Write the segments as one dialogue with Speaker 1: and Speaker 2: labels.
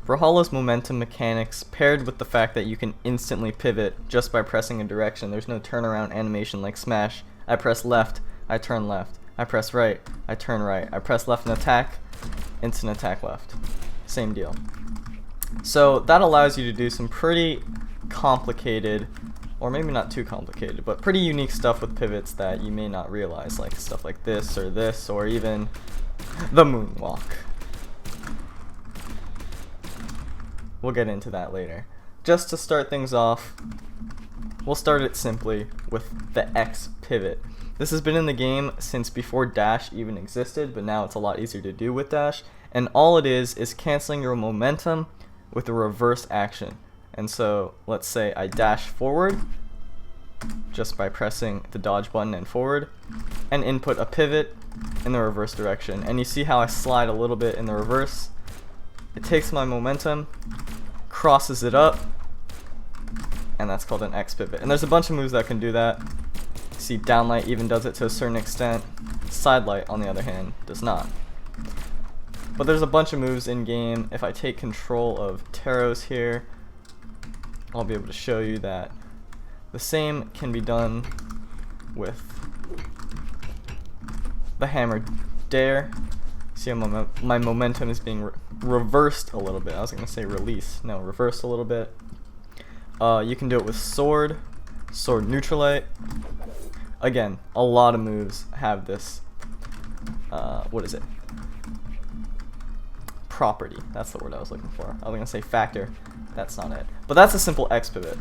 Speaker 1: Brawlhalla's momentum mechanics, paired with the fact that you can instantly pivot just by pressing a direction. There's no turnaround animation like Smash. I press left, I turn left. I press right, I turn right. I press left and attack, instant attack left. Same deal. So that allows you to do some pretty complicated, or maybe not too complicated, but pretty unique stuff with pivots that you may not realize, like stuff like this, or even the moonwalk. We'll get into that later. Just to start things off, we'll start it simply with the XPivot. This has been in the game since before dash even existed, but now it's a lot easier to do with dash. And all it is canceling your momentum with a reverse action. And so let's say I dash forward just by pressing the dodge button and forward, and input a pivot in the reverse direction. And you see how I slide a little bit in the reverse. It takes my momentum, crosses it up, and that's called an XPivot. And there's a bunch of moves that can do that. See, downlight even does it to a certain extent. Sidelight, on the other hand, does not. But there's a bunch of moves in game. If I take control of Taros here, I'll be able to show you that the same can be done with the hammer dare. See how my momentum is being reversed a little bit. I was going to say release. No, reversed a little bit. You can do it with sword neutralite. Again, a lot of moves have this, what is it? Property. That's the word I was looking for. I was going to say factor. That's not it. But that's a simple XPivot.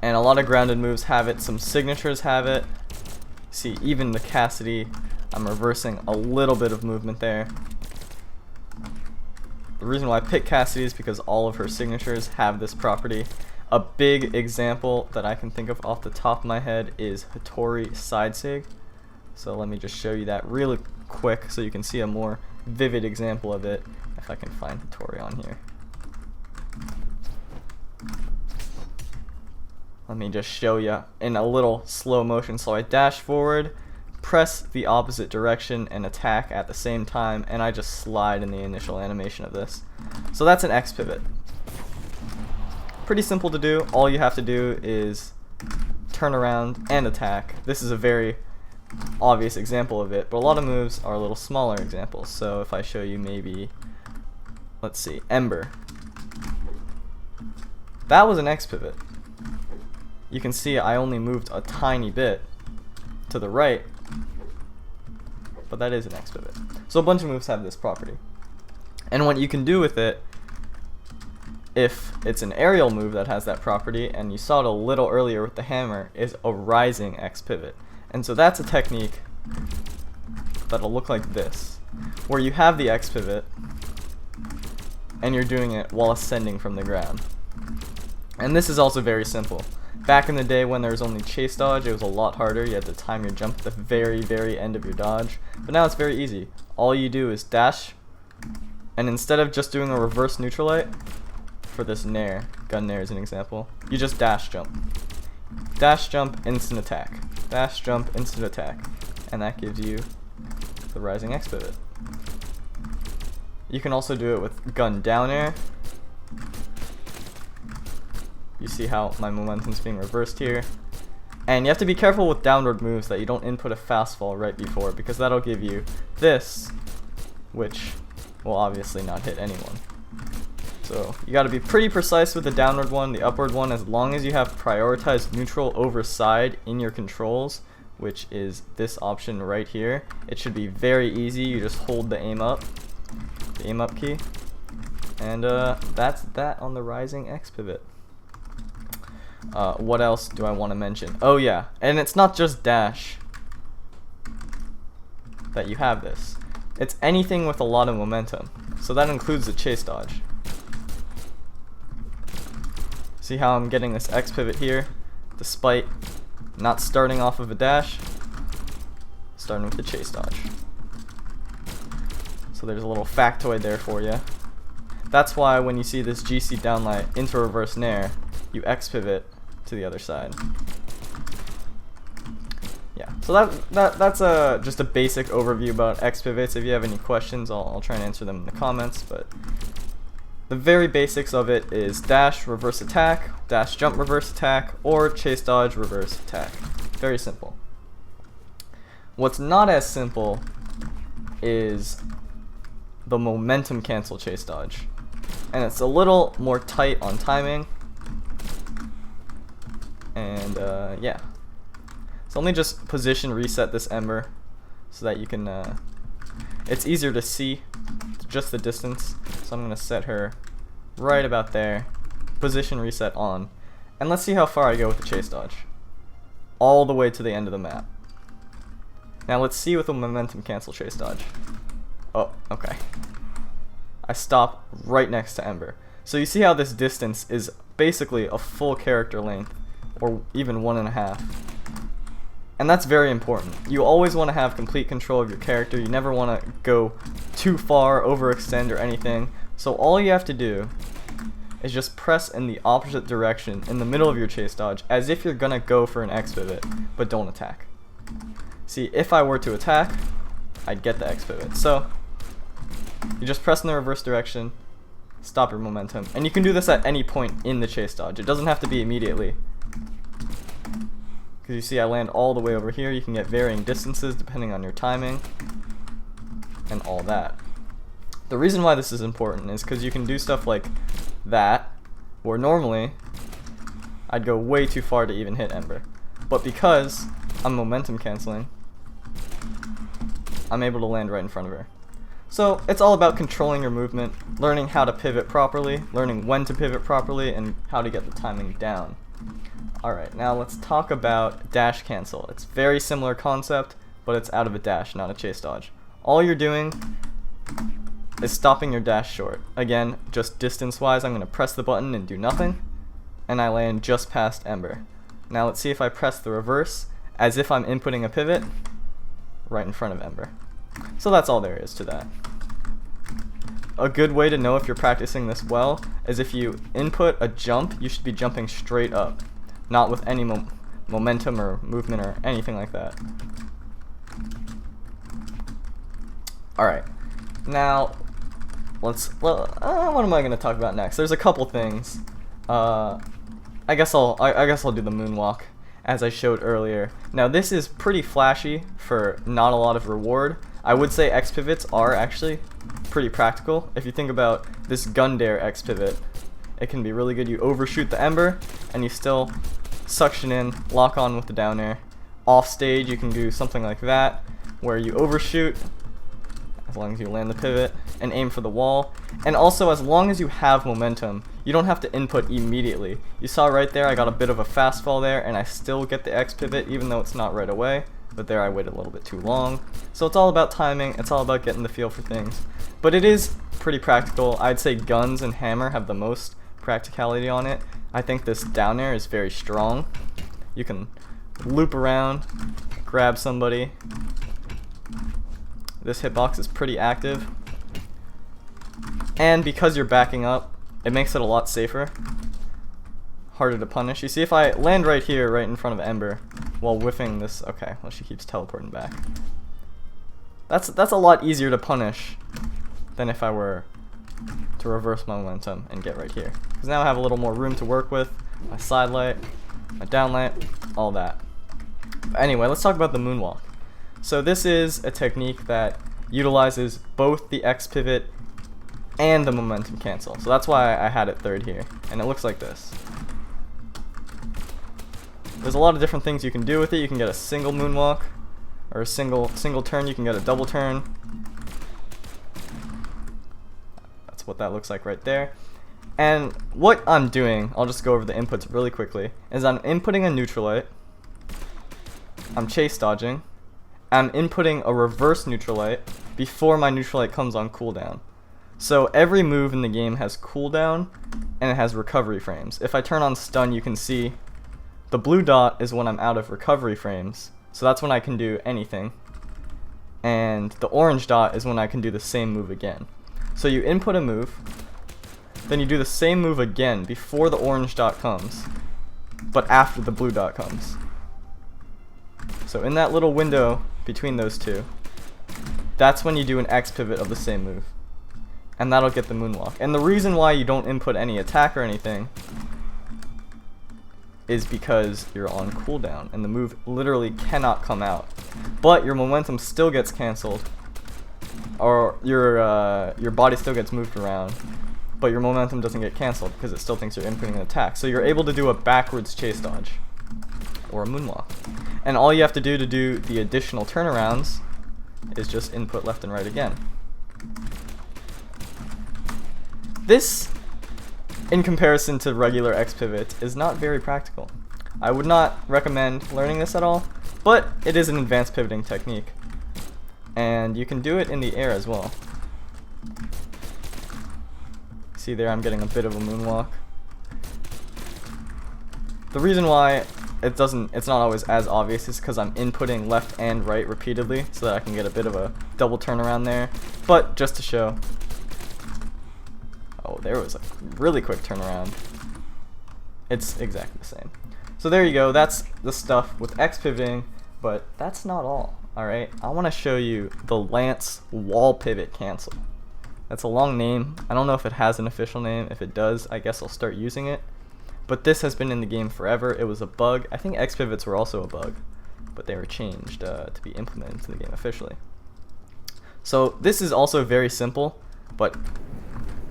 Speaker 1: And a lot of grounded moves have it. Some signatures have it. See, even the Cassidy, I'm reversing a little bit of movement there. The reason why I picked Cassidy is because all of her signatures have this property. A big example that I can think of off the top of my head is Hattori side sig. So let me just show you that really quick so you can see a more vivid example of it, if I can find Hattori on here. Let me just show you in a little slow motion. So I dash forward, press the opposite direction, and attack at the same time, and I just slide in the initial animation of this. So that's an XPivot. Pretty simple to do. All you have to do is turn around and attack. This is a very obvious example of it, but a lot of moves are a little smaller examples. So if I show you maybe, let's see, Ember. That was an XPivot. You can see I only moved a tiny bit to the right, but that is an XPivot. So a bunch of moves have this property. And what you can do with it, if it's an aerial move that has that property, and you saw it a little earlier with the hammer, is a rising XPivot. And so that's a technique that'll look like this, where you have the XPivot, and you're doing it while ascending from the ground. And this is also very simple. Back in the day when there was only chase dodge, it was a lot harder. You had to time your jump at the very, very end of your dodge. But now it's very easy. All you do is dash, and instead of just doing a reverse neutralite, for this nair, gun nair as an example, you just dash jump. Dash jump, instant attack. Dash jump, instant attack. And that gives you the rising XPivot. You can also do it with gun down air. You see how my momentum's being reversed here. And you have to be careful with downward moves that you don't input a fast fall right before, because that'll give you this, which will obviously not hit anyone. So you got to be pretty precise with the downward one. The upward one, as long as you have prioritized neutral over side in your controls, which is this option right here, it should be very easy. You just hold the aim up key, and that's that on the rising XPivot. What else do I want to mention? Oh yeah, and it's not just dash that you have this. It's anything with a lot of momentum. So that includes the chase dodge. See how I'm getting this XPivot here, despite not starting off of a dash, starting with the chase dodge. So there's a little factoid there for you. That's why when you see this GC downlight into reverse nair, you XPivot to the other side. Yeah, so that's just a basic overview about XPivots. If you have any questions, I'll try and answer them in the comments. But The very basics of it is dash, reverse attack, dash, jump, reverse attack, or chase, dodge, reverse attack. Very simple. What's not as simple is the momentum cancel chase dodge. And it's a little more tight on timing. And yeah. So let me just position reset this ember so that you can, it's easier to see just the distance. So I'm going to set her right about there, position reset on, and let's see how far I go with the chase dodge. All the way to the end of the map. Now let's see with the momentum cancel chase dodge. Oh, okay. I stop right next to Ember. So you see how this distance is basically a full character length, or even 1.5. And that's very important. You always want to have complete control of your character. You never want to go too far, overextend, or anything. So all you have to do is just press in the opposite direction in the middle of your chase dodge, as if you're going to go for an XPivot, but don't attack. See, if I were to attack, I'd get the XPivot. So you just press in the reverse direction, stop your momentum. And you can do this at any point in the chase dodge. It doesn't have to be immediately. Because you see I land all the way over here. You can get varying distances depending on your timing and all that. The reason why this is important is because you can do stuff like that, where normally I'd go way too far to even hit Ember. But because I'm momentum canceling, I'm able to land right in front of her. So it's all about controlling your movement, learning how to pivot properly, learning when to pivot properly, and how to get the timing down. Alright, now let's talk about dash cancel. It's very similar concept, but it's out of a dash, not a chase dodge. All you're doing is stopping your dash short. Again, just distance-wise, I'm going to press the button and do nothing, and I land just past Ember. Now let's see if I press the reverse, as if I'm inputting a pivot, right in front of Ember. So that's all there is to that. A good way to know if you're practicing this well is if you input a jump, you should be jumping straight up, not with any momentum or movement or anything like that. Alright, now what am I going to talk about next? There's a couple things. I guess I'll do the moonwalk, as I showed earlier. Now this is pretty flashy for not a lot of reward. I would say XPivots are actually pretty practical. If you think about this gun dare XPivot, it can be really good. You overshoot the Ember and you still suction in, lock on with the down air. Off stage you can do something like that, where you overshoot as long as you land the pivot and aim for the wall. And also, as long as you have momentum, you don't have to input immediately. You saw right there I got a bit of a fast fall there, and I still get the XPivot even though it's not right away. But there I waited a little bit too long. So it's all about timing, it's all about getting the feel for things. But it is pretty practical. I'd say guns and hammer have the most practicality on it. I think this down air is very strong. You can loop around, grab somebody. This hitbox is pretty active. And because you're backing up, it makes it a lot safer. Harder to punish. You see, if I land right here, right in front of Ember, while whiffing this, okay, well, she keeps teleporting back. That's a lot easier to punish than if I were to reverse my momentum and get right here. Because now I have a little more room to work with, my side light, my down light, all that. But anyway, let's talk about the moonwalk. So this is a technique that utilizes both the XPivot and the momentum cancel. So that's why I had it third here. And it looks like this. There's a lot of different things you can do with it. You can get a single moonwalk, or a single turn. You can get a double turn. That's what that looks like right there. And what I'm doing, I'll just go over the inputs really quickly, is I'm inputting a neutral light, I'm chase dodging, I'm inputting a reverse neutral light before my neutral light comes on cooldown. So every move in the game has cooldown and it has recovery frames. If I turn on stun, you can see the blue dot is when I'm out of recovery frames, so that's when I can do anything. And the orange dot is when I can do the same move again. So you input a move, then you do the same move again before the orange dot comes, but after the blue dot comes. So in that little window between those two, that's when you do an XPivot of the same move. and that'll get the moonwalk. And the reason why you don't input any attack or anything is because you're on cooldown and the move literally cannot come out. But your momentum still gets cancelled, or your body still gets moved around, but your momentum doesn't get cancelled because it still thinks you're inputting an attack. So you're able to do a backwards chase dodge or a moonwalk. And all you have to do the additional turnarounds is just input left and right again. This, in comparison to regular XPivot, is not very practical. I would not recommend learning this at all, but it is an advanced pivoting technique. And you can do it in the air as well. See there, I'm getting a bit of a moonwalk. The reason why it's not always as obvious is because I'm inputting left and right repeatedly so that I can get a bit of a double turnaround there. But just to show. Oh, there was a really quick turnaround. It's exactly the same. So there you go, that's the stuff with XPivoting, but that's not all, alright? I want to show you the Lance wall pivot cancel. That's a long name. I don't know if it has an official name. If it does, I guess I'll start using it. But this has been in the game forever. It was a bug. I think XPivots were also a bug, but they were changed to be implemented into the game officially. So this is also very simple, but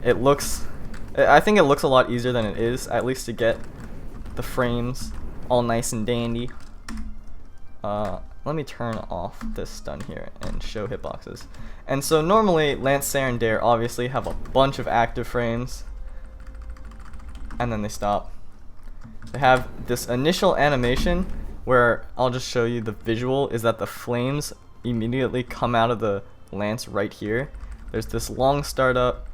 Speaker 1: I think it looks a lot easier than it is, at least to get the frames all nice and dandy. Let me turn off this stun here and show hitboxes. And so normally Lance, Sarah, and Dare obviously have a bunch of active frames, and then they stop. They have this initial animation where I'll just show you the visual is that the flames immediately come out of the Lance right here. There's this long startup,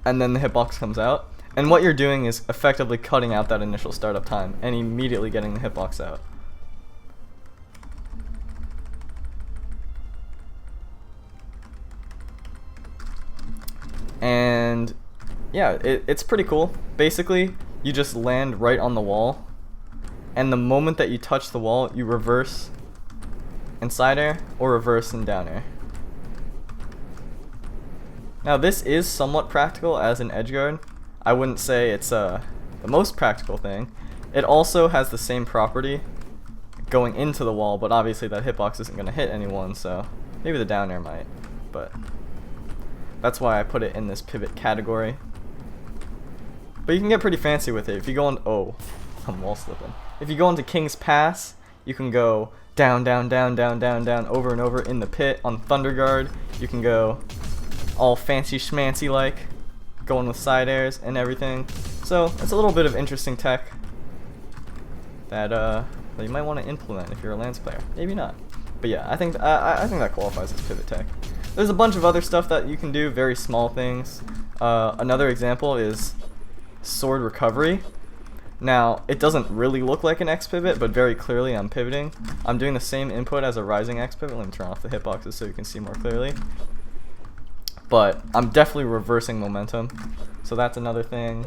Speaker 1: and then the hitbox comes out. And what you're doing is effectively cutting out that initial startup time and immediately getting the hitbox out. And yeah, it's pretty cool. Basically, you just land right on the wall, and the moment that you touch the wall, you reverse in side air or reverse in down air. Now this is somewhat practical as an edge guard. I wouldn't say it's the most practical thing. It also has the same property going into the wall, but obviously that hitbox isn't going to hit anyone, so maybe the down air might, but that's why I put it in this pivot category. But you can get pretty fancy with it. If you go on, oh, I'm wall slipping. If you go into King's Pass, you can go down, down, down, down, down, down, over and over in the pit. On Thunder Guard, you can go all fancy schmancy like, going with side airs and everything. So it's a little bit of interesting tech that you might want to implement if you're a Lance player. Maybe not, but yeah, I think that qualifies as pivot tech. There's a bunch of other stuff that you can do, very small things. Another example is sword recovery. Now, it doesn't really look like an XPivot, but very clearly I'm pivoting. I'm doing the same input as a rising XPivot. Let me turn off the hitboxes so you can see more clearly. But I'm definitely reversing momentum. So that's another thing.